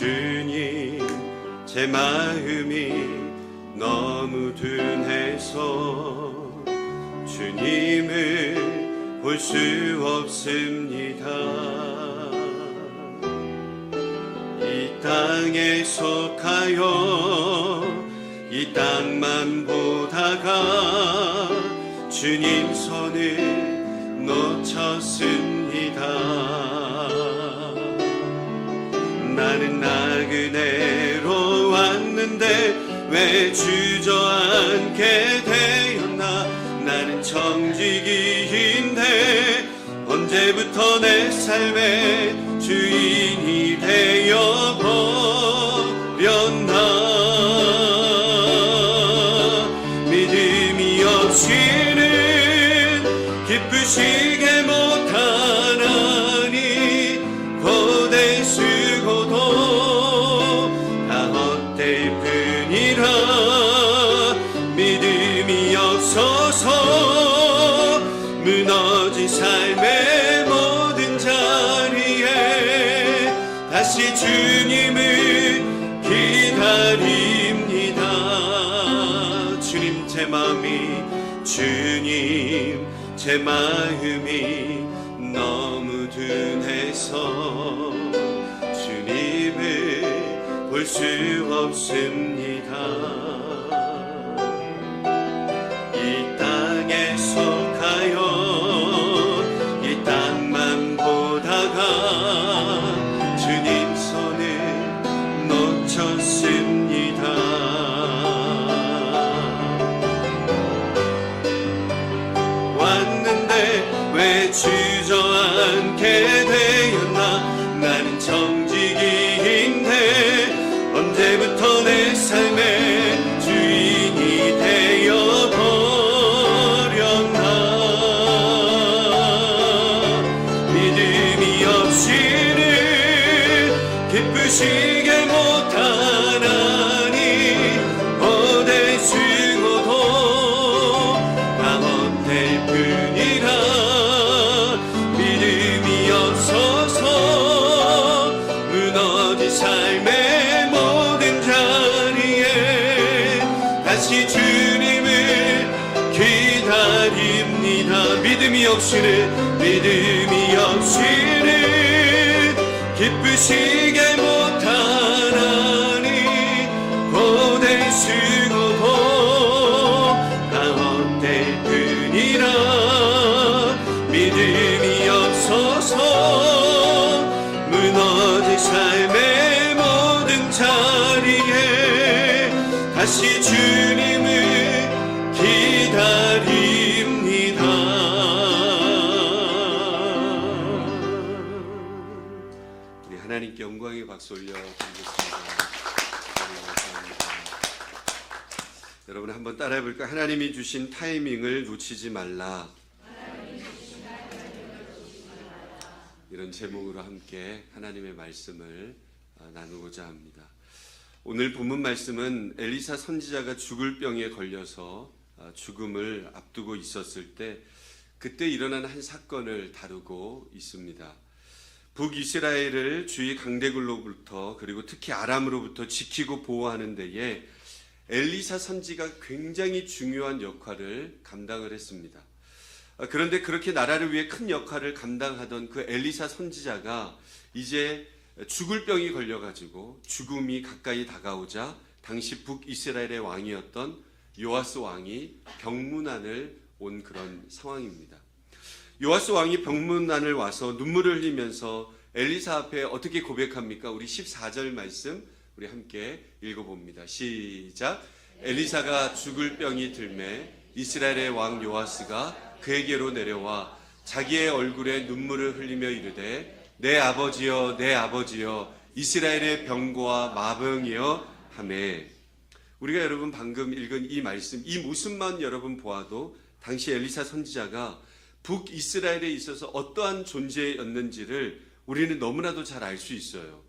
주님, 제 마음이 너무 둔해서 주님을 볼 수 없습니다. 이 땅에 속하여 이 땅만 보다가 주님 손을 놓쳤습니다. 나는 나그네로 왔는데 왜 주저앉게 되었나. 나는 청지기인데 언제부터 내 삶의 주인이 되어버렸나. 믿음이 없이는 기쁘시게 못하나니 고대 수고도 다 헛될 뿐이라. 믿음이 없어서 무너진 삶의 모든 자리에 다시 주님을 기다립니다. 주님, 제 마음이 너무 둔해서 주님을 볼 수 없습니다. 이 땅에 속하여 이 땅만 보다가 주님 손을 놓쳤습니다. 왔는데 왜 주저앉게 되었나. 나는 청지기인데 언제부터 내 삶의 주인이 되어버렸나. 믿음이 없이는 기쁘시게 못하나니 고대 수고도 다 헛될 뿐이라. 믿음이 없어서 무너진 삶의 모든 자리에 다시 주님을 기다립니다. 믿음이 없이는 기쁘시게 못하나니 고대 수고도 다 헛될 뿐이라. 믿음이 없어서 무너진 삶의 모든 자리에 다시 주님을 기다립니다. 우리 하나님께 영광의 박수 올려드리겠습니다. 감사합니다. 여러분 한번 따라해볼까요? 하나님이 주신 타이밍을 놓치지 말라. 이런 제목으로 함께 하나님의 말씀을 나누고자 합니다. 오늘 본문 말씀은 엘리사 선지자가 죽을 병에 걸려서 죽음을 앞두고 있었을 때 그때 일어난 한 사건을 다루고 있습니다. 북이스라엘을 주위 강대국로부터 그리고 특히 아람으로부터 지키고 보호하는 데에 엘리사 선지가 굉장히 중요한 역할을 감당을 했습니다. 그런데 그렇게 나라를 위해 큰 역할을 감당하던 그 엘리사 선지자가 이제 죽을 병이 걸려가지고 죽음이 가까이 다가오자 당시 북이스라엘의 왕이었던 요아스 왕이 병문안을 온 그런 상황입니다. 요아스 왕이 병문안을 와서 눈물을 흘리면서 엘리사 앞에 어떻게 고백합니까? 우리 14절 말씀 우리 함께 읽어봅니다. 시작. 엘리사가 죽을 병이 들매 이스라엘의 왕 요아스가 그에게로 내려와 자기의 얼굴에 눈물을 흘리며 이르되 내 아버지여 내 아버지여 이스라엘의 병고와 마병이여 하매. 우리가 여러분 방금 읽은 이 말씀, 이 모습만 여러분 보아도 당시 엘리사 선지자가 북이스라엘에 있어서 어떠한 존재였는지를 우리는 너무나도 잘 알 수 있어요.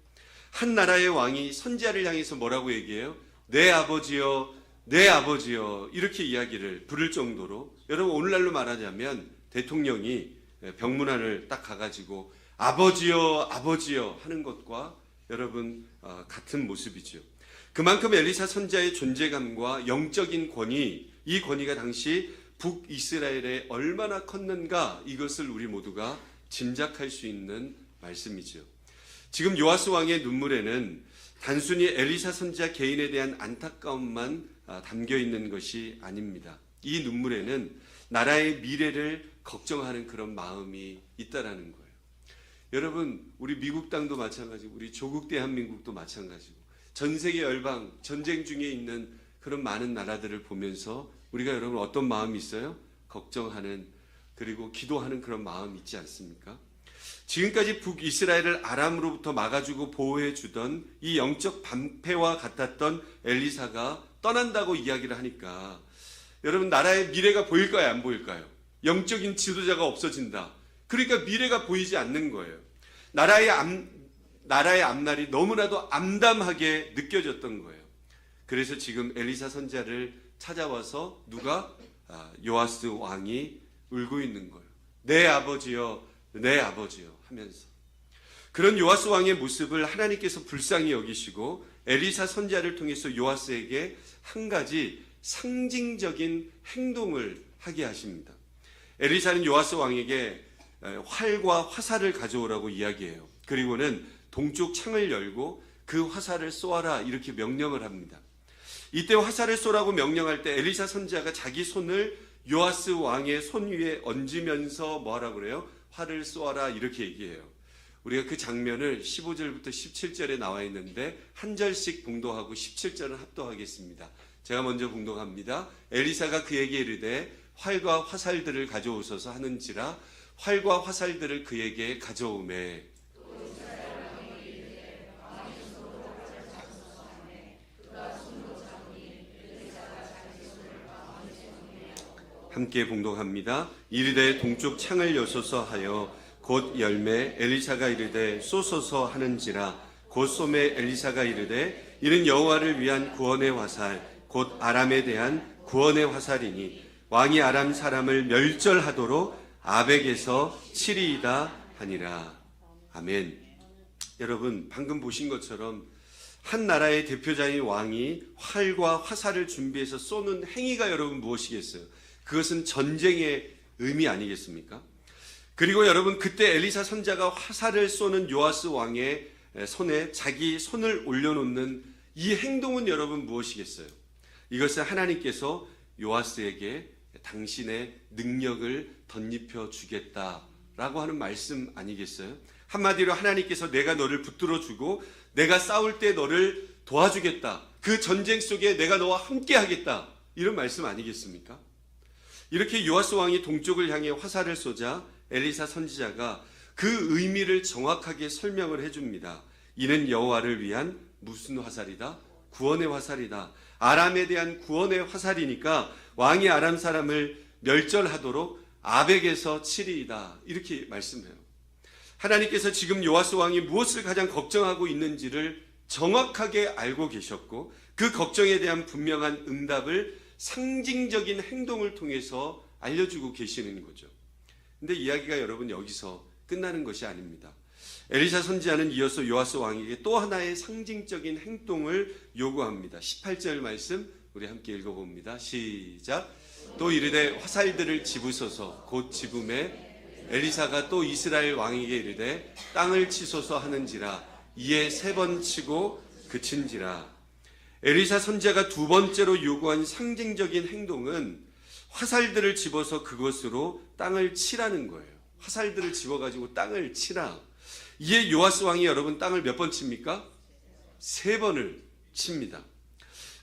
한 나라의 왕이 선지자를 향해서 뭐라고 얘기해요? 내 아버지여 내 아버지여 이렇게 이야기를 부를 정도로, 여러분 오늘날로 말하자면 대통령이 병문안을 딱 가가지고 아버지여 아버지여 하는 것과 여러분 같은 모습이죠. 그만큼 엘리사 선지자의 존재감과 영적인 권위, 이 권위가 당시 북이스라엘에 얼마나 컸는가, 이것을 우리 모두가 짐작할 수 있는 말씀이죠. 지금 요아스 왕의 눈물에는 단순히 엘리사 선지자 개인에 대한 안타까움만 담겨 있는 것이 아닙니다. 이 눈물에는 나라의 미래를 걱정하는 그런 마음이 있다라는 거예요. 여러분, 우리 미국 땅도 마찬가지고 우리 조국 대한민국도 마찬가지고 전 세계 열방 전쟁 중에 있는 그런 많은 나라들을 보면서 우리가 여러분 어떤 마음이 있어요? 걱정하는, 그리고 기도하는 그런 마음이 있지 않습니까? 지금까지 북이스라엘을 아람으로부터 막아주고 보호해주던 이 영적 방패와 같았던 엘리사가 떠난다고 이야기를 하니까 여러분, 나라의 미래가 보일까요? 안 보일까요? 영적인 지도자가 없어진다. 그러니까 미래가 보이지 않는 거예요. 나라의 앞날이 너무나도 암담하게 느껴졌던 거예요. 그래서 지금 엘리사 선지자를 찾아와서 누가? 요아스 왕이 울고 있는 거예요. 내 아버지여, 내 아버지여 하면서. 그런 요아스 왕의 모습을 하나님께서 불쌍히 여기시고 엘리사 선지자를 통해서 요아스에게 한 가지 상징적인 행동을 하게 하십니다. 엘리사는 요아스 왕에게 활과 화살을 가져오라고 이야기해요. 그리고는 동쪽 창을 열고 그 화살을 쏘아라, 이렇게 명령을 합니다. 이때 화살을 쏘라고 명령할 때 엘리사 선지자가 자기 손을 요아스 왕의 손 위에 얹으면서 뭐하라고 그래요? 활을 쏘아라, 이렇게 얘기해요. 우리가 그 장면을 15절부터 17절에 나와 있는데 한 절씩 봉독하고 17절은 합독하겠습니다. 제가 먼저 봉독합니다. 엘리사가 그에게 이르되 활과 화살들을 가져오소서 하는지라 활과 화살들을 그에게 가져오매 함께 봉독합니다. 이르되 동쪽 창을 여소서 하여 곧 열매 엘리사가 이르되 쏘소서 하는지라 곧 쏘매 엘리사가 이르되 이는 여호와를 위한 구원의 화살 곧 아람에 대한 구원의 화살이니 왕이 아람 사람을 멸절하도록 아벡에서 치리이다 하니라. 아멘. 여러분, 방금 보신 것처럼 한 나라의 대표자인 왕이 활과 화살을 준비해서 쏘는 행위가 여러분 무엇이겠어요? 그것은 전쟁의 의미 아니겠습니까? 그리고 여러분, 그때 엘리사 선지자가 화살을 쏘는 요아스 왕의 손에 자기 손을 올려놓는 이 행동은 여러분 무엇이겠어요? 이것은 하나님께서 요아스에게 당신의 능력을 덧입혀 주겠다라고 하는 말씀 아니겠어요? 한마디로 하나님께서 내가 너를 붙들어 주고 내가 싸울 때 너를 도와주겠다. 그 전쟁 속에 내가 너와 함께 하겠다. 이런 말씀 아니겠습니까? 이렇게 요아스 왕이 동쪽을 향해 화살을 쏘자 엘리사 선지자가 그 의미를 정확하게 설명을 해줍니다. 이는 여호와를 위한 무슨 화살이다? 구원의 화살이다. 아람에 대한 구원의 화살이니까 왕이 아람 사람을 멸절하도록 아벡에서 치리이다. 이렇게 말씀해요. 하나님께서 지금 요아스 왕이 무엇을 가장 걱정하고 있는지를 정확하게 알고 계셨고 그 걱정에 대한 분명한 응답을 상징적인 행동을 통해서 알려주고 계시는 거죠. 근데 이야기가 여러분 여기서 끝나는 것이 아닙니다. 엘리사 선지자는 이어서 요아스 왕에게 또 하나의 상징적인 행동을 요구합니다. 18절 말씀 우리 함께 읽어봅니다. 시작. 또 이르되 화살들을 집으소서. 곧 집음에 엘리사가 또 이스라엘 왕에게 이르되 땅을 치소서 하는지라. 이에 3번 치고 그친지라. 엘리사 선지자가 두 번째로 요구한 상징적인 행동은 화살들을 집어서 그것으로 땅을 치라는 거예요. 화살들을 집어가지고 땅을 치라. 이에 요아스 왕이 여러분 땅을 몇 번 칩니까? 3번을 칩니다.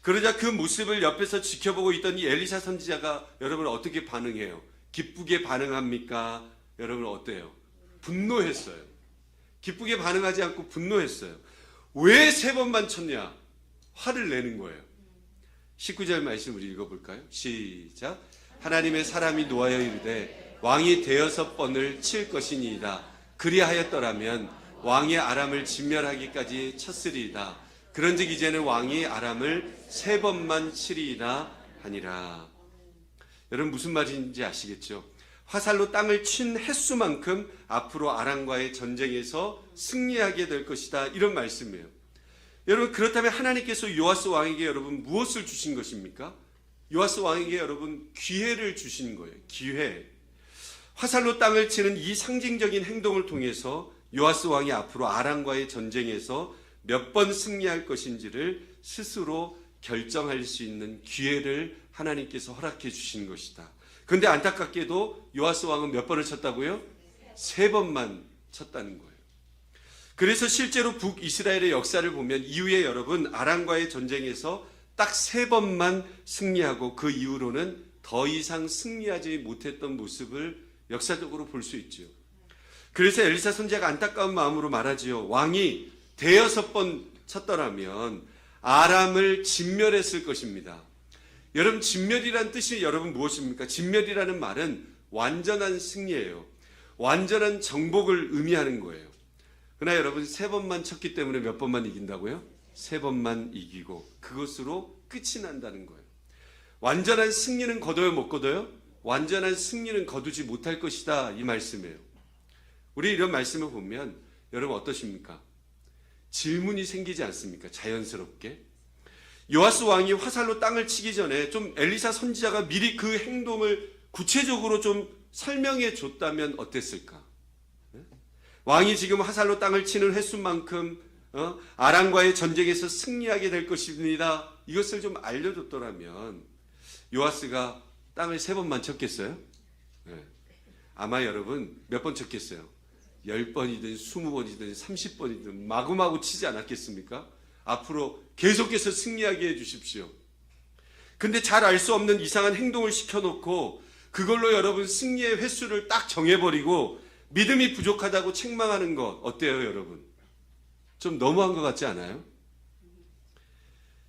그러자 그 모습을 옆에서 지켜보고 있던 이 엘리사 선지자가 여러분 어떻게 반응해요? 기쁘게 반응합니까? 여러분 어때요? 분노했어요. 기쁘게 반응하지 않고 분노했어요. 왜 3번만 쳤냐? 화를 내는 거예요. 19절 말씀 우리 읽어볼까요? 시작. 하나님의 사람이 노하여 이르되 왕이 6번을 칠 것이니이다. 그리하였더라면 왕이 아람을 진멸하기까지 쳤으리이다. 그런즉 이제는 왕이 아람을 3번만 치리이다 하니라. 여러분 무슨 말인지 아시겠죠? 화살로 땅을 친 횟수만큼 앞으로 아람과의 전쟁에서 승리하게 될 것이다. 이런 말씀이에요. 여러분, 그렇다면 하나님께서 요아스 왕에게 여러분 무엇을 주신 것입니까? 요아스 왕에게 여러분 기회를 주신 거예요. 기회. 화살로 땅을 치는 이 상징적인 행동을 통해서 요아스 왕이 앞으로 아람과의 전쟁에서 몇 번 승리할 것인지를 스스로 결정할 수 있는 기회를 하나님께서 허락해 주신 것이다. 그런데 안타깝게도 요아스 왕은 몇 번을 쳤다고요? 3번만 쳤다는 거예요. 그래서 실제로 북이스라엘의 역사를 보면 이후에 여러분 아람과의 전쟁에서 딱 3번만 승리하고 그 이후로는 더 이상 승리하지 못했던 모습을 역사적으로 볼 수 있죠. 그래서 엘리사 선지자가 안타까운 마음으로 말하지요. 왕이 대여섯 번 쳤더라면 아람을 진멸했을 것입니다. 여러분, 진멸이란 뜻이 여러분 무엇입니까? 진멸이라는 말은 완전한 승리예요. 완전한 정복을 의미하는 거예요. 그러나 여러분 3번만 쳤기 때문에 몇 번만 이긴다고요? 3번만 이기고 그것으로 끝이 난다는 거예요. 완전한 승리는 거둬요, 못 거둬요? 완전한 승리는 거두지 못할 것이다, 이 말씀이에요. 우리 이런 말씀을 보면 여러분 어떠십니까? 질문이 생기지 않습니까? 자연스럽게. 요아스 왕이 화살로 땅을 치기 전에 좀 엘리사 선지자가 미리 그 행동을 구체적으로 좀 설명해 줬다면 어땠을까? 왕이 지금 화살로 땅을 치는 횟수만큼 아람과의 전쟁에서 승리하게 될 것입니다. 이것을 좀 알려줬더라면 요아스가 땅을 3번만 쳤겠어요? 네. 아마 여러분 몇 번 쳤겠어요? 10번이든 20번이든 30번이든 마구마구 치지 않았겠습니까? 앞으로 계속해서 승리하게 해주십시오. 근데 잘 알 수 없는 이상한 행동을 시켜놓고 그걸로 여러분 승리의 횟수를 딱 정해버리고 믿음이 부족하다고 책망하는 것 어때요, 여러분? 좀 너무한 것 같지 않아요?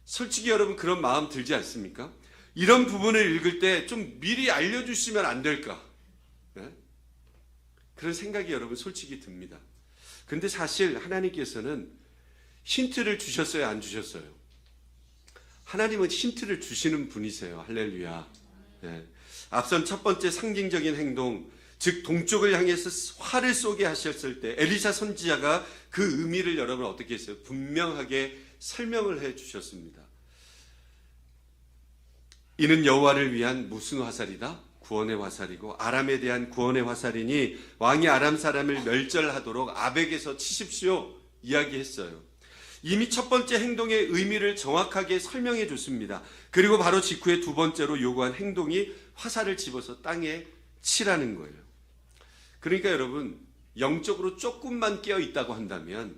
솔직히 여러분 그런 마음 들지 않습니까? 이런 부분을 읽을 때 좀 미리 알려주시면 안 될까? 네? 그런 생각이 여러분 솔직히 듭니다. 근데 사실 하나님께서는 힌트를 주셨어요, 안 주셨어요? 하나님은 힌트를 주시는 분이세요. 할렐루야. 네. 앞선 첫 번째 상징적인 행동, 즉 동쪽을 향해서 활을 쏘게 하셨을 때 엘리사 선지자가 그 의미를 여러분 어떻게 했어요? 분명하게 설명을 해 주셨습니다. 이는 여호와를 위한 무슨 화살이다? 구원의 화살이고 아람에 대한 구원의 화살이니 왕이 아람 사람을 멸절하도록 아벡에서 치십시오 이야기했어요. 이미 첫 번째 행동의 의미를 정확하게 설명해 줬습니다. 그리고 바로 직후에 두 번째로 요구한 행동이 화살을 집어서 땅에 치라는 거예요. 그러니까 여러분 영적으로 조금만 깨어 있다고 한다면,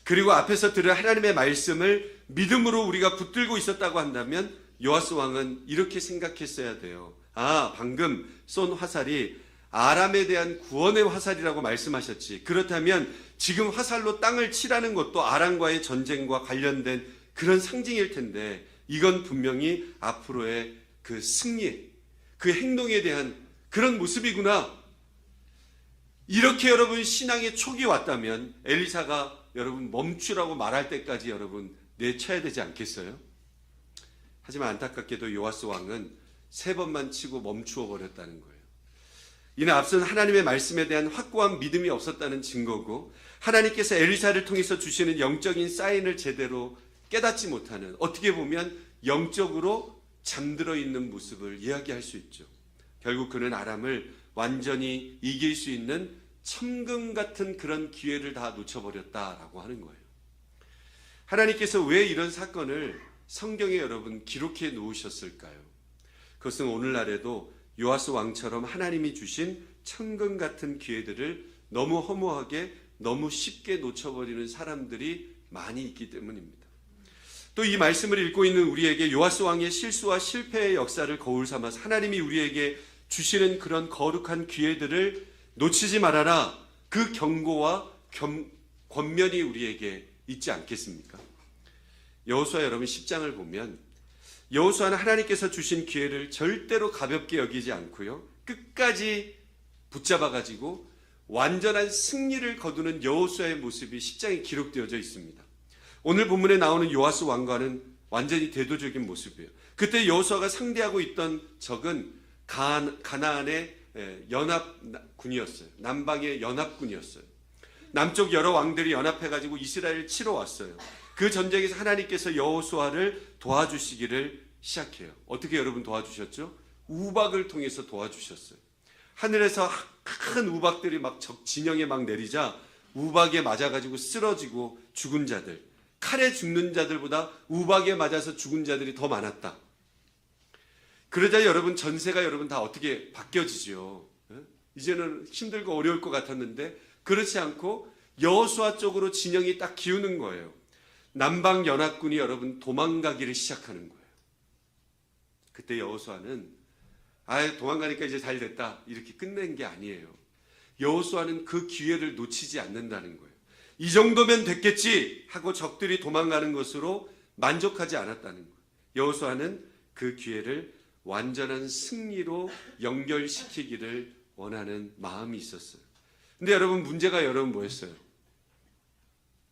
그리고 앞에서 들은 하나님의 말씀을 믿음으로 우리가 붙들고 있었다고 한다면 요아스 왕은 이렇게 생각했어야 돼요. 아, 방금 쏜 화살이 아람에 대한 구원의 화살이라고 말씀하셨지. 그렇다면 지금 화살로 땅을 치라는 것도 아람과의 전쟁과 관련된 그런 상징일 텐데 이건 분명히 앞으로의 그 승리, 그 행동에 대한 그런 모습이구나. 이렇게 여러분 신앙의 촉이 왔다면 엘리사가 여러분 멈추라고 말할 때까지 여러분 내쳐야 되지 않겠어요? 하지만 안타깝게도 요아스 왕은 3번만 치고 멈추어 버렸다는 거예요. 이는 앞선 하나님의 말씀에 대한 확고한 믿음이 없었다는 증거고, 하나님께서 엘리사를 통해서 주시는 영적인 사인을 제대로 깨닫지 못하는, 어떻게 보면 영적으로 잠들어 있는 모습을 이야기할 수 있죠. 결국 그는 아람을 완전히 이길 수 있는 천금 같은 그런 기회를 다 놓쳐버렸다라고 하는 거예요. 하나님께서 왜 이런 사건을 성경에 여러분 기록해 놓으셨을까요? 그것은 오늘날에도 요아스 왕처럼 하나님이 주신 천금 같은 기회들을 너무 허무하게 너무 쉽게 놓쳐버리는 사람들이 많이 있기 때문입니다. 또 이 말씀을 읽고 있는 우리에게 요아스 왕의 실수와 실패의 역사를 거울 삼아서 하나님이 우리에게 주시는 그런 거룩한 기회들을 놓치지 말아라, 그 경고와 권면이 우리에게 있지 않겠습니까? 여호수아 여러분 10장을 보면 여호수아는 하나님께서 주신 기회를 절대로 가볍게 여기지 않고요, 끝까지 붙잡아가지고 완전한 승리를 거두는 여호수아의 모습이 10장에 기록되어져 있습니다. 오늘 본문에 나오는 요아스 왕과는 완전히 대조적인 모습이에요. 그때 여호수아가 상대하고 있던 적은 가나안의 연합군이었어요. 남방의 연합군이었어요. 남쪽 여러 왕들이 연합해가지고 이스라엘을 치러 왔어요. 그 전쟁에서 하나님께서 여호수아를 도와주시기를 시작해요. 어떻게 여러분 도와주셨죠? 우박을 통해서 도와주셨어요. 하늘에서 큰 우박들이 막 적 진영에 막 내리자 우박에 맞아가지고 쓰러지고 죽은 자들, 칼에 죽는 자들보다 우박에 맞아서 죽은 자들이 더 많았다. 그러자 여러분 전세가 여러분 다 어떻게 바뀌어지죠. 이제는 힘들고 어려울 것 같았는데 그렇지 않고 여호수아 쪽으로 진영이 딱 기우는 거예요. 남방 연합군이 여러분 도망가기를 시작하는 거예요. 그때 여호수아는 도망가니까 이제 잘 됐다 이렇게 끝낸 게 아니에요. 여호수아는 그 기회를 놓치지 않는다는 거예요. 이 정도면 됐겠지 하고 적들이 도망가는 것으로 만족하지 않았다는 거예요. 여호수아는 그 기회를 완전한 승리로 연결시키기를 원하는 마음이 있었어요. 근데 여러분 문제가 뭐였어요?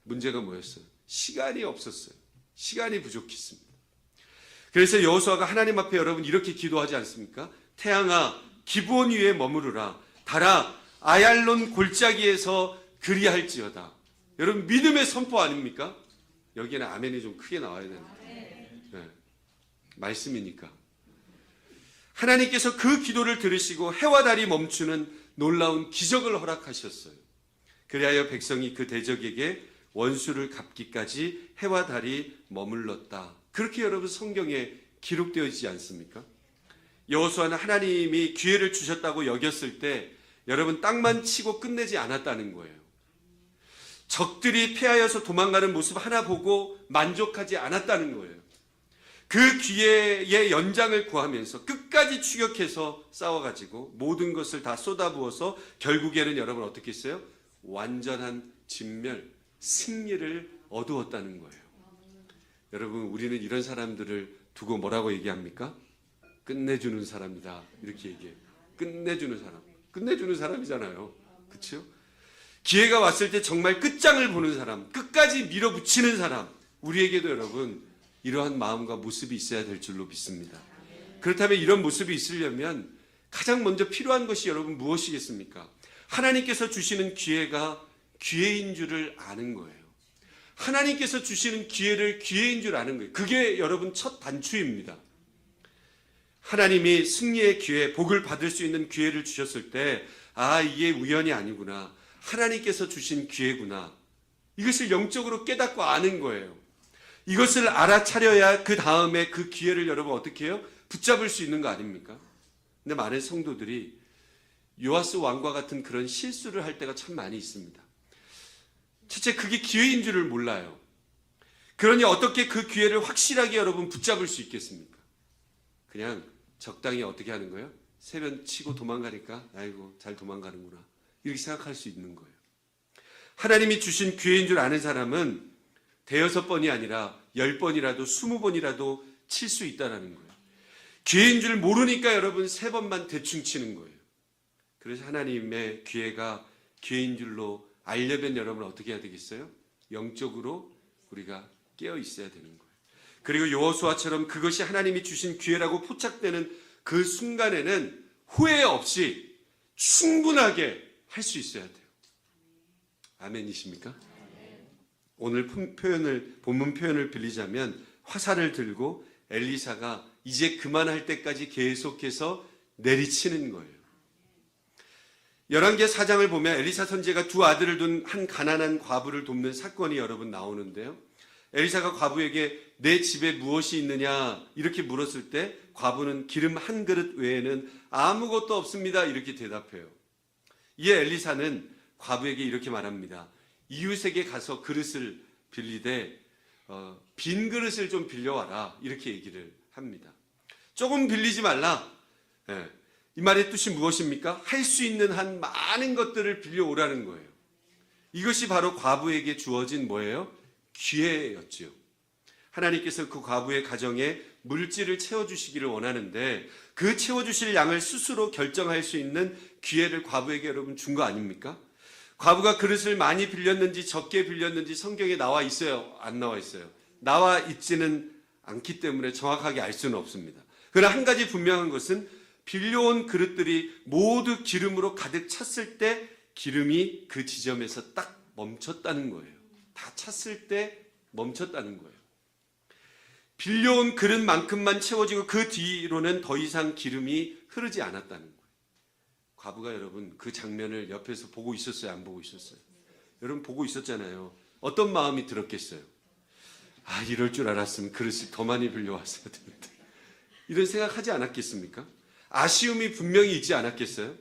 문제가 뭐였어요? 시간이 없었어요. 시간이 부족했습니다. 그래서 여호수아가 하나님 앞에 여러분 이렇게 기도하지 않습니까? 태양아 기브온 위에 머무르라. 달아 아얄론 골짜기에서 그리할지어다. 여러분 믿음의 선포 아닙니까? 여기에는 아멘이 좀 크게 나와야 됩니다. 네. 말씀이니까. 하나님께서 그 기도를 들으시고 해와 달이 멈추는 놀라운 기적을 허락하셨어요. 그리하여 백성이 그 대적에게 원수를 갚기까지 해와 달이 머물렀다. 그렇게 여러분 성경에 기록되어지지 않습니까? 여호수아는 하나님이 기회를 주셨다고 여겼을 때 여러분 땅만 치고 끝내지 않았다는 거예요. 적들이 패하여서 도망가는 모습 하나 보고 만족하지 않았다는 거예요. 그 기회의 연장을 구하면서 끝까지 추격해서 싸워가지고 모든 것을 다 쏟아부어서 결국에는 여러분 어떻게 했어요? 완전한 진멸, 승리를 얻으었다는 거예요. 여러분 우리는 이런 사람들을 두고 뭐라고 얘기합니까? 끝내주는 사람이다 이렇게 얘기해요. 끝내주는 사람, 끝내주는 사람이잖아요. 그렇죠? 기회가 왔을 때 정말 끝장을 보는 사람, 끝까지 밀어붙이는 사람, 우리에게도 여러분 이러한 마음과 모습이 있어야 될 줄로 믿습니다. 그렇다면 이런 모습이 있으려면 가장 먼저 필요한 것이 여러분 무엇이겠습니까? 하나님께서 주시는 기회가 기회인 줄을 아는 거예요. 하나님께서 주시는 기회를 기회인 줄 아는 거예요. 그게 여러분 첫 단추입니다. 하나님이 승리의 기회, 복을 받을 수 있는 기회를 주셨을 때 이게 우연이 아니구나. 하나님께서 주신 기회구나. 이것을 영적으로 깨닫고 아는 거예요. 이것을 알아차려야 그 다음에 그 기회를 여러분 어떻게 해요? 붙잡을 수 있는 거 아닙니까? 근데 많은 성도들이 요아스 왕과 같은 그런 실수를 할 때가 참 많이 있습니다. 첫째, 그게 기회인 줄을 몰라요. 그러니 어떻게 그 기회를 확실하게 여러분 붙잡을 수 있겠습니까? 그냥 적당히 어떻게 하는 거예요? 세변 치고 도망가니까 아이고 잘 도망가는구나 이렇게 생각할 수 있는 거예요. 하나님이 주신 기회인 줄 아는 사람은 대여섯 번이 아니라 10번이라도 20번이라도 칠 수 있다는 거예요. 기회인 줄 모르니까 여러분 3번만 대충 치는 거예요. 그래서 하나님의 기회가 기회인 줄로 알려면 여러분 어떻게 해야 되겠어요? 영적으로 우리가 깨어 있어야 되는 거예요. 그리고 여호수아처럼 그것이 하나님이 주신 기회라고 포착되는 그 순간에는 후회 없이 충분하게 할 수 있어야 돼요. 아멘이십니까? 오늘 본문 표현을 빌리자면 화살을 들고 엘리사가 이제 그만할 때까지 계속해서 내리치는 거예요. 열왕기하 4장을 보면 엘리사 선지자가 두 아들을 둔 한 가난한 과부를 돕는 사건이 여러분 나오는데요. 엘리사가 과부에게 내 집에 무엇이 있느냐 이렇게 물었을 때 과부는 기름 한 그릇 외에는 아무것도 없습니다 이렇게 대답해요. 이에 엘리사는 과부에게 이렇게 말합니다. 이웃에게 가서 그릇을 빌리되 빈 그릇을 좀 빌려와라 이렇게 얘기를 합니다. 조금 빌리지 말라. 이 말의 뜻이 무엇입니까? 할 수 있는 한 많은 것들을 빌려오라는 거예요. 이것이 바로 과부에게 주어진 뭐예요? 기회였지요. 하나님께서 그 과부의 가정에 물질을 채워주시기를 원하는데 그 채워주실 양을 스스로 결정할 수 있는 기회를 과부에게 여러분 준 거 아닙니까? 과부가 그릇을 많이 빌렸는지 적게 빌렸는지 성경에 나와 있어요? 안 나와 있어요? 나와 있지는 않기 때문에 정확하게 알 수는 없습니다. 그러나 한 가지 분명한 것은 빌려온 그릇들이 모두 기름으로 가득 찼을 때 기름이 그 지점에서 딱 멈췄다는 거예요. 다 찼을 때 멈췄다는 거예요. 빌려온 그릇만큼만 채워지고 그 뒤로는 더 이상 기름이 흐르지 않았다는 거예요. 과부가 여러분 그 장면을 옆에서 보고 있었어요? 안 보고 있었어요? 여러분 보고 있었잖아요. 어떤 마음이 들었겠어요? 아, 이럴 줄 알았으면 그릇을 더 많이 빌려왔어야 되는데. 이런 생각하지 않았겠습니까? 아쉬움이 분명히 있지 않았겠어요?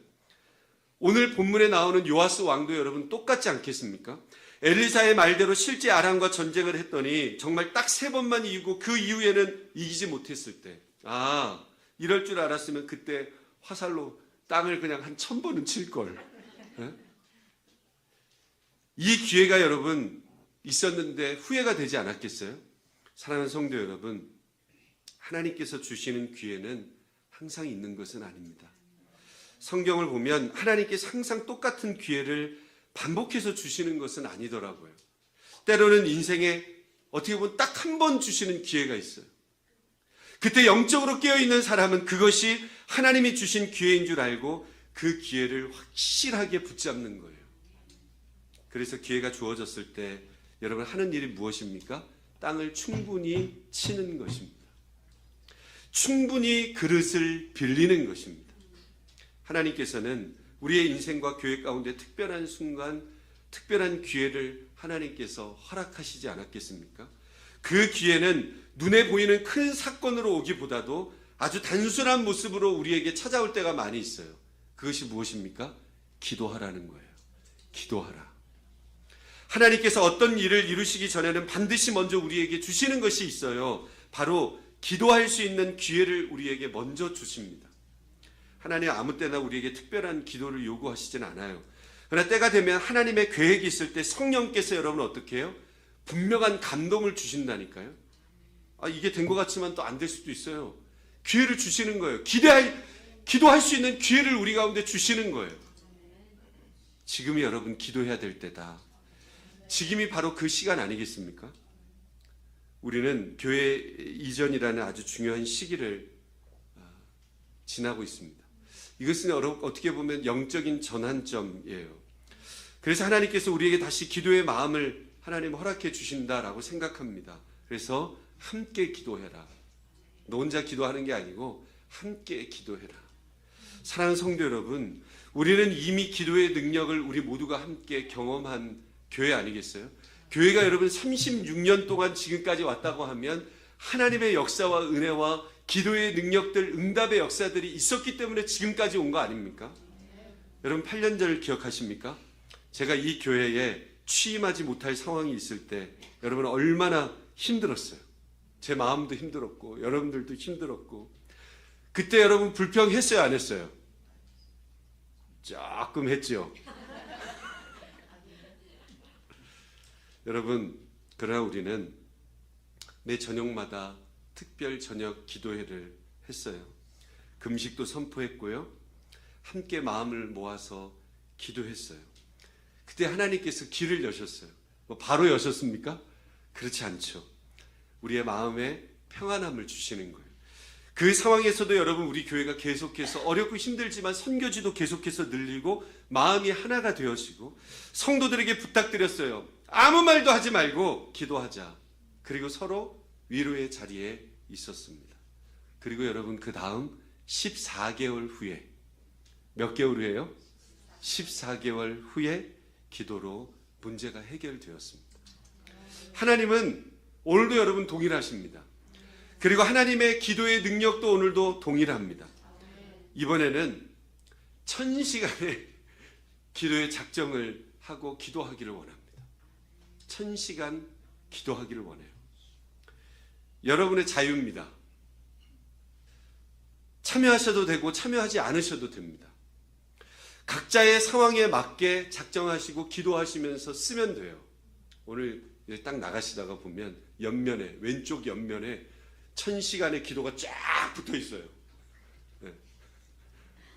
오늘 본문에 나오는 요아스 왕도 여러분 똑같지 않겠습니까? 엘리사의 말대로 실제 아람과 전쟁을 했더니 정말 딱 3번만 이기고 그 이후에는 이기지 못했을 때, 아, 이럴 줄 알았으면 그때 화살로 땅을 그냥 한 1000번은 칠걸. 이 기회가 여러분 있었는데 후회가 되지 않았겠어요? 사랑하는 성도 여러분, 하나님께서 주시는 기회는 항상 있는 것은 아닙니다. 성경을 보면 하나님께서 항상 똑같은 기회를 반복해서 주시는 것은 아니더라고요. 때로는 인생에 어떻게 보면 딱 한 번 주시는 기회가 있어요. 그때 영적으로 깨어있는 사람은 그것이 하나님이 주신 기회인 줄 알고 그 기회를 확실하게 붙잡는 거예요. 그래서 기회가 주어졌을 때 여러분 하는 일이 무엇입니까? 땅을 충분히 치는 것입니다. 충분히 그릇을 빌리는 것입니다. 하나님께서는 우리의 인생과 교회 가운데 특별한 순간, 특별한 기회를 하나님께서 허락하시지 않았겠습니까? 그 기회는 눈에 보이는 큰 사건으로 오기보다도 아주 단순한 모습으로 우리에게 찾아올 때가 많이 있어요. 그것이 무엇입니까? 기도하라는 거예요. 기도하라. 하나님께서 어떤 일을 이루시기 전에는 반드시 먼저 우리에게 주시는 것이 있어요. 바로 기도할 수 있는 기회를 우리에게 먼저 주십니다. 하나님 아무 때나 우리에게 특별한 기도를 요구하시진 않아요. 그러나 때가 되면 하나님의 계획이 있을 때 성령께서 여러분 어떻게 해요? 분명한 감동을 주신다니까요. 아, 이게 된 것 같지만 또 안 될 수도 있어요. 기회를 주시는 거예요. 기도할 수 있는 기회를 우리 가운데 주시는 거예요. 지금이 여러분 기도해야 될 때다. 지금이 바로 그 시간 아니겠습니까? 우리는 교회 이전이라는 아주 중요한 시기를 지나고 있습니다. 이것은 어떻게 보면 영적인 전환점이에요. 그래서 하나님께서 우리에게 다시 기도의 마음을 하나님 허락해 주신다라고 생각합니다. 그래서 함께 기도해라. 너 혼자 기도하는 게 아니고 함께 기도해라. 사랑하는 성도 여러분, 우리는 이미 기도의 능력을 우리 모두가 함께 경험한 교회 아니겠어요? 교회가 여러분 36년 동안 지금까지 왔다고 하면 하나님의 역사와 은혜와 기도의 능력들, 응답의 역사들이 있었기 때문에 지금까지 온 거 아닙니까? 여러분 8년 전을 기억하십니까? 제가 이 교회에 취임하지 못할 상황이 있을 때 여러분 얼마나 힘들었어요. 제 마음도 힘들었고 여러분들도 힘들었고 그때 여러분 불평했어요, 안 했어요? 조금 했죠. 여러분, 그러나 우리는 매 저녁마다 특별 저녁 기도회를 했어요. 금식도 선포했고요. 함께 마음을 모아서 기도했어요. 그때 하나님께서 길을 여셨어요. 뭐 바로 여셨습니까? 그렇지 않죠. 우리의 마음에 평안함을 주시는 거예요. 그 상황에서도 여러분 우리 교회가 계속해서 어렵고 힘들지만 선교지도 계속해서 늘리고 마음이 하나가 되어지고 성도들에게 부탁드렸어요. 아무 말도 하지 말고 기도하자. 그리고 서로 위로의 자리에 있었습니다. 그리고 여러분 그 다음 14개월 후에 몇 개월 후에요? 14개월 후에 기도로 문제가 해결되었습니다. 하나님은 오늘도 여러분 동일하십니다. 그리고 하나님의 기도의 능력도 오늘도 동일합니다. 이번에는 1000시간의 기도의 작정을 하고 기도하기를 원합니다. 1000시간 기도하기를 원해요. 여러분의 자유입니다. 참여하셔도 되고 참여하지 않으셔도 됩니다. 각자의 상황에 맞게 작정하시고 기도하시면서 쓰면 돼요. 오늘 딱 나가시다가 보면 옆면에, 왼쪽 옆면에 1000시간의 기도가 쫙 붙어 있어요. 네.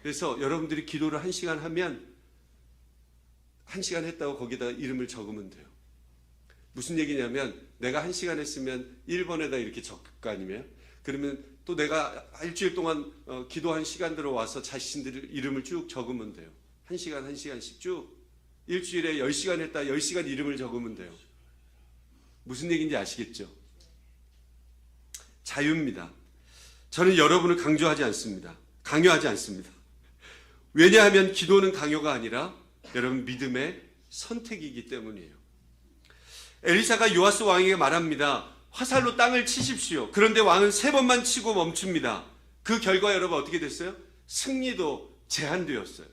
그래서 여러분들이 기도를 1시간 하면 1시간 했다고 거기다 이름을 적으면 돼요. 무슨 얘기냐면 내가 1시간 했으면 1번에다 이렇게 적을 거 아니에요? 그러면 또 내가 일주일 동안 기도한 시간들을 와서 자신들 이름을 쭉 적으면 돼요. 1시간 1시간씩 쭉 일주일에 10시간 했다 10시간 이름을 적으면 돼요. 무슨 얘기인지 아시겠죠? 자유입니다. 저는 여러분을 강요하지 않습니다. 왜냐하면 기도는 강요가 아니라 여러분 믿음의 선택이기 때문이에요. 엘리사가 요아스 왕에게 말합니다. 화살로 땅을 치십시오. 그런데 왕은 3번만 치고 멈춥니다. 그 결과 여러분 어떻게 됐어요? 승리도 제한되었어요.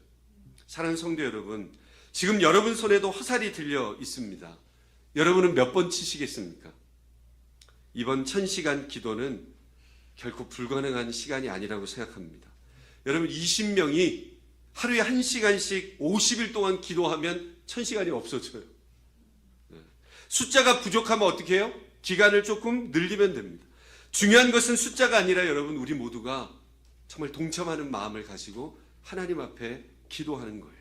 사랑하는 성도 여러분, 지금 여러분 손에도 화살이 들려 있습니다. 여러분은 몇 번 치시겠습니까? 이번 1000시간 기도는 결코 불가능한 시간이 아니라고 생각합니다. 여러분 20명이 하루에 1시간씩 50일 동안 기도하면 1000시간이 없어져요. 숫자가 부족하면 어떻게 해요? 기간을 조금 늘리면 됩니다. 중요한 것은 숫자가 아니라 여러분 우리 모두가 정말 동참하는 마음을 가지고 하나님 앞에 기도하는 거예요.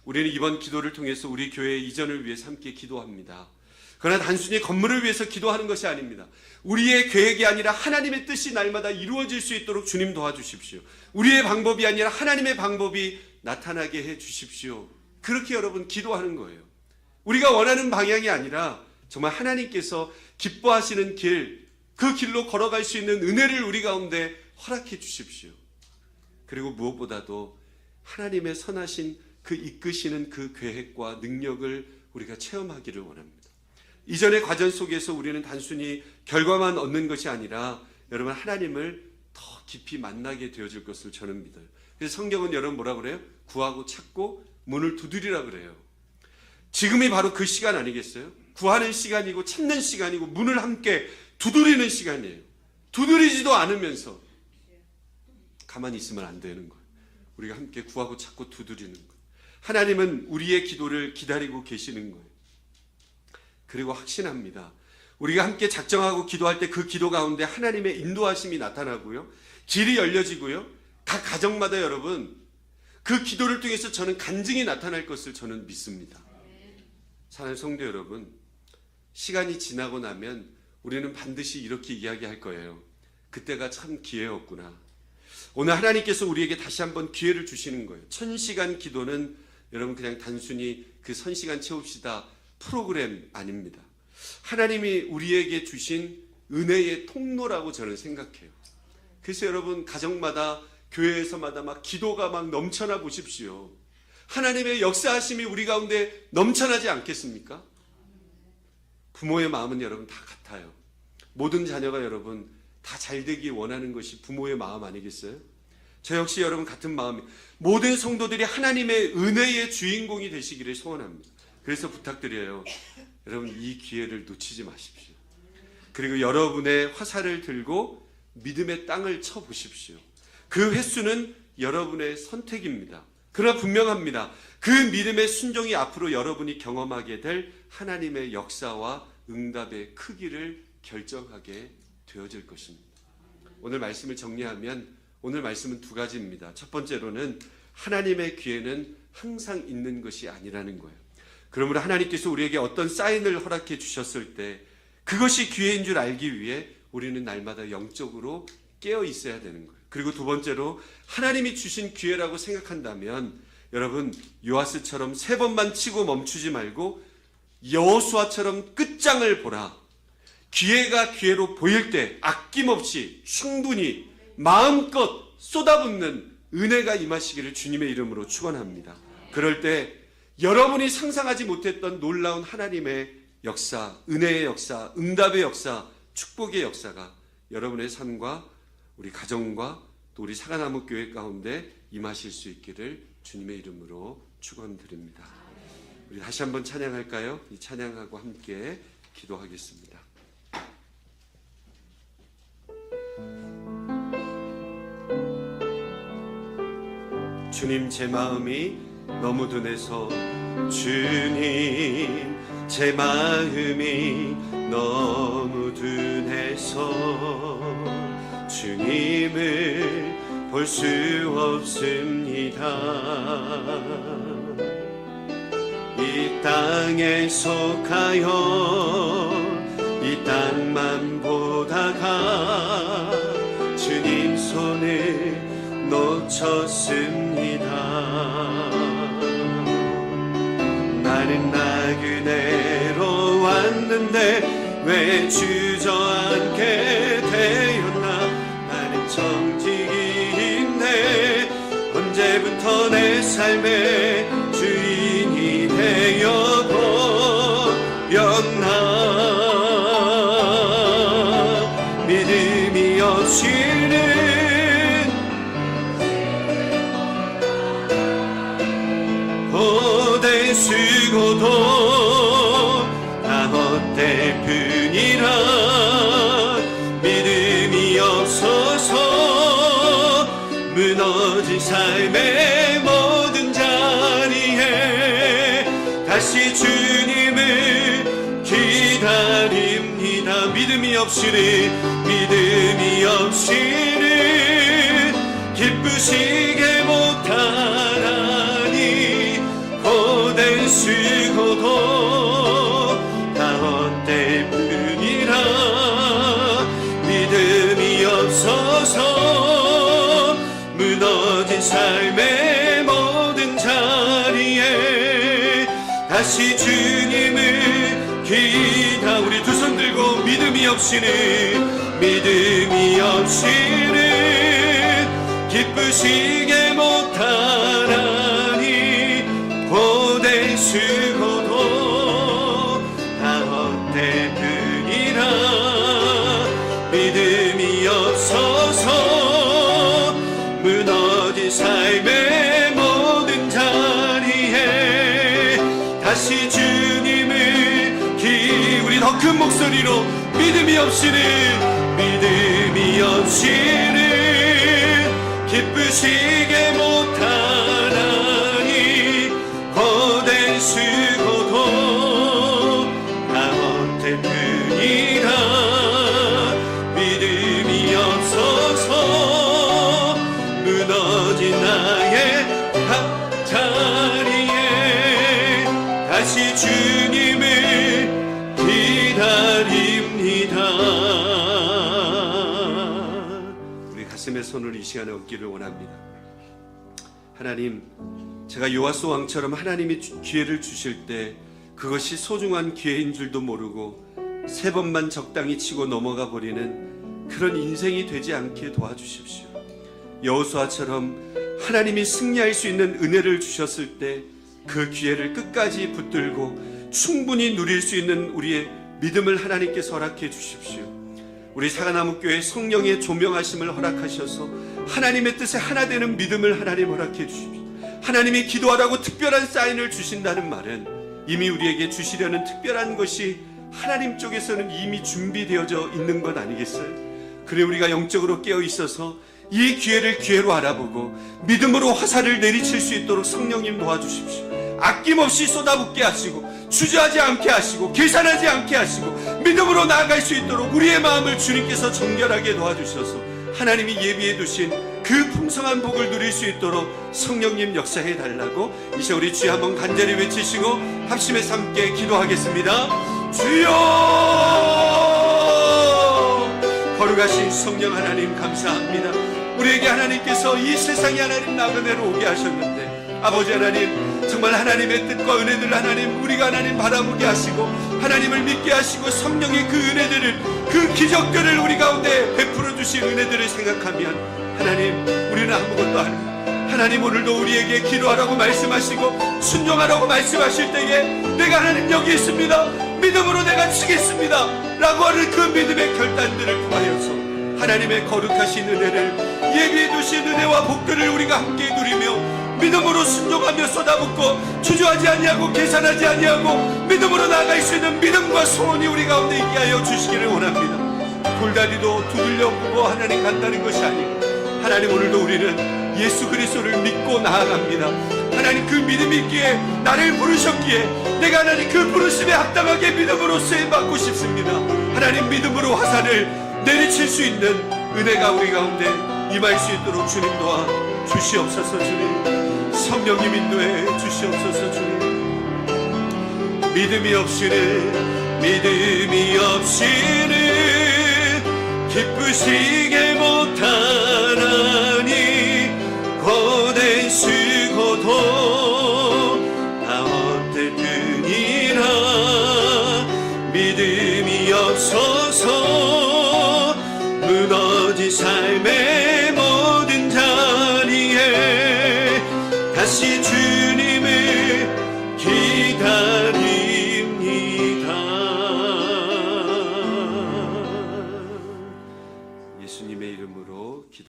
우리는 이번 기도를 통해서 우리 교회의 이전을 위해서 함께 기도합니다. 그러나 단순히 건물을 위해서 기도하는 것이 아닙니다. 우리의 계획이 아니라 하나님의 뜻이 날마다 이루어질 수 있도록 주님 도와주십시오. 우리의 방법이 아니라 하나님의 방법이 나타나게 해 주십시오. 그렇게 여러분 기도하는 거예요. 우리가 원하는 방향이 아니라 정말 하나님께서 기뻐하시는 길, 그 길로 걸어갈 수 있는 은혜를 우리 가운데 허락해 주십시오. 그리고 무엇보다도 하나님의 선하신 그 이끄시는 그 계획과 능력을 우리가 체험하기를 원합니다. 이전의 과정 속에서 우리는 단순히 결과만 얻는 것이 아니라 여러분 하나님을 더 깊이 만나게 되어질 것을 저는 믿어요. 그래서 성경은 여러분 뭐라 그래요? 구하고 찾고 문을 두드리라 그래요. 지금이 바로 그 시간 아니겠어요? 구하는 시간이고 찾는 시간이고 문을 함께 두드리는 시간이에요. 두드리지도 않으면서 가만히 있으면 안 되는 거예요. 우리가 함께 구하고 찾고 두드리는 거예요. 하나님은 우리의 기도를 기다리고 계시는 거예요. 그리고 확신합니다. 우리가 함께 작정하고 기도할 때 그 기도 가운데 하나님의 인도하심이 나타나고요. 길이 열려지고요. 각 가정마다 여러분 그 기도를 통해서 저는 간증이 나타날 것을 저는 믿습니다. 사랑하는 성도 여러분, 시간이 지나고 나면 우리는 반드시 이렇게 이야기할 거예요. 그때가 참 기회였구나. 오늘 하나님께서 우리에게 다시 한번 기회를 주시는 거예요. 1000시간 기도는 여러분 그냥 단순히 그 1000시간 채웁시다 프로그램 아닙니다. 하나님이 우리에게 주신 은혜의 통로라고 저는 생각해요. 그래서 여러분 가정마다 교회에서마다 막 기도가 막 넘쳐나 보십시오. 하나님의 역사하심이 우리 가운데 넘쳐나지 않겠습니까? 부모의 마음은 여러분 다 같아요. 모든 자녀가 여러분 다 잘되기 원하는 것이 부모의 마음 아니겠어요? 저 역시 여러분 같은 마음이 모든 성도들이 하나님의 은혜의 주인공이 되시기를 소원합니다. 그래서 부탁드려요. 여러분 이 기회를 놓치지 마십시오. 그리고 여러분의 화살을 들고 믿음의 땅을 쳐보십시오. 그 횟수는 여러분의 선택입니다. 그러나 분명합니다. 그 믿음의 순종이 앞으로 여러분이 경험하게 될 하나님의 역사와 응답의 크기를 결정하게 되어질 것입니다. 오늘 말씀을 정리하면 오늘 말씀은 2가지입니다. 첫 번째로는 하나님의 기회는 항상 있는 것이 아니라는 거예요. 그러므로 하나님께서 우리에게 어떤 사인을 허락해 주셨을 때 그것이 기회인 줄 알기 위해 우리는 날마다 영적으로 깨어 있어야 되는 거예요. 그리고 2번째로 하나님이 주신 기회라고 생각한다면 여러분 요아스처럼 3번만 치고 멈추지 말고 여호수아처럼 끝장을 보라. 기회가 기회로 보일 때 아낌없이 충분히 마음껏 쏟아붓는 은혜가 임하시기를 주님의 이름으로 축원합니다. 그럴 때 여러분이 상상하지 못했던 놀라운 하나님의 역사, 은혜의 역사, 응답의 역사, 축복의 역사가 여러분의 삶과 우리 가정과 또 우리 사과나무 교회 가운데 임하실 수 있기를 주님의 이름으로 축원드립니다. 우리 다시 한번 찬양할까요? 이 찬양하고 함께 기도하겠습니다. 주님 제 마음이 너무 둔해서 주님 제 마음이 너무 둔해서 주님을 볼 수 없습니다. 이 땅에 속하여 이 땅만 보다가 손을 놓쳤습니다. 나는 나그네로 왔는데 왜 주저앉게 되었나. 나는 정직인데 언제부터 내 삶의 주인이 되어버렸나. 믿음이 없이는 고된 수고도 다 헛될 뿐이라. 믿음이 없어서 무너진 삶의 모든 자리에 다시 주님을 기다립니다. 믿음이 없이는 기쁘시게 못하나니 고된 수고도 다 헛될 뿐이라. 믿음이 없어서 무너진 삶의 모든 자리에 다시 주님을 우리 두 손 들고 믿음이 없이는 기쁘시게 못하나니 고된 수고도 다 헛될 뿐이라. 믿음이 없어서 무너진 삶의 모든 자리에 다시 주님을 우리 더 큰 목소리로 믿음이 없이는 기쁘시게 못하나니 고된 수고도 다 헛될 뿐이라. 믿음이 없어서 무너진 나의 자리에 다시 주님을 기다립니다. 우리 가슴에 손을 이 시간에 얹기를 원합니다. 하나님, 제가 요아스 왕처럼 하나님이 기회를 주실 때 그것이 소중한 기회인 줄도 모르고 세 번만 적당히 치고 넘어가 버리는 그런 인생이 되지 않게 도와주십시오. 여호수아처럼 하나님이 승리할 수 있는 은혜를 주셨을 때 그 기회를 끝까지 붙들고 충분히 누릴 수 있는 우리의 믿음을 하나님께서 허락해 주십시오. 우리 사과나무교회 성령의 조명하심을 허락하셔서 하나님의 뜻에 하나 되는 믿음을 하나님 허락해 주십시오. 하나님이 기도하라고 특별한 사인을 주신다는 말은 이미 우리에게 주시려는 특별한 것이 하나님 쪽에서는 이미 준비되어져 있는 것 아니겠어요? 그래 우리가 영적으로 깨어 있어서 이 기회를 기회로 알아보고 믿음으로 화살을 내리칠 수 있도록 성령님 도와주십시오. 아낌없이 쏟아붓게 하시고 주저하지 않게 하시고 계산하지 않게 하시고 믿음으로 나아갈 수 있도록 우리의 마음을 주님께서 정결하게 도와주셔서 하나님이 예비해 두신 그 풍성한 복을 누릴 수 있도록 성령님 역사해 달라고 이제 우리 주여 한번 간절히 외치시고 합심해서 함께 기도하겠습니다. 주여! 거룩하신 성령 하나님 감사합니다. 우리에게 하나님께서 이 세상에 하나님 나그네로 오게 하셨는데 아버지 하나님 정말 하나님의 뜻과 은혜들 하나님 우리가 하나님 바라보게 하시고 하나님을 믿게 하시고 성령의 그 은혜들을 그 기적들을 우리 가운데 베풀어 주신 은혜들을 생각하면 하나님 우리는 아무것도 아니고 하나님 오늘도 우리에게 기도하라고 말씀하시고 순종하라고 말씀하실 때에 내가 하나님 여기 있습니다 믿음으로 내가 치겠습니다 라고 하는 그 믿음의 결단들을 통하여서 하나님의 거룩하신 은혜를 예비해 두신 은혜와 복들을 우리가 함께 누리며 믿음으로 순종하며 쏟아붓고 주저하지 아니하고 계산하지 아니하고 믿음으로 나아갈 수 있는 믿음과 소원이 우리 가운데 있게 하여 주시기를 원합니다. 돌다리도 두들려 보고 하나님 간다는 것이 아니고 하나님 오늘도 우리는 예수 그리스도를 믿고 나아갑니다. 하나님 그 믿음이 있기에 나를 부르셨기에 내가 하나님 그 부르심에 합당하게 믿음으로 쓰임받고 싶습니다. 하나님 믿음으로 화살을 내리칠 수 있는 은혜가 우리 가운데 임할 수 있도록 주님 도와 주시옵소서. 주님 성령님 인도해 주시옵소서. 주님 믿음이 없이는 기쁘시게 못하나 주옵소서. 무너진 삶의 모든 자리에 다시 주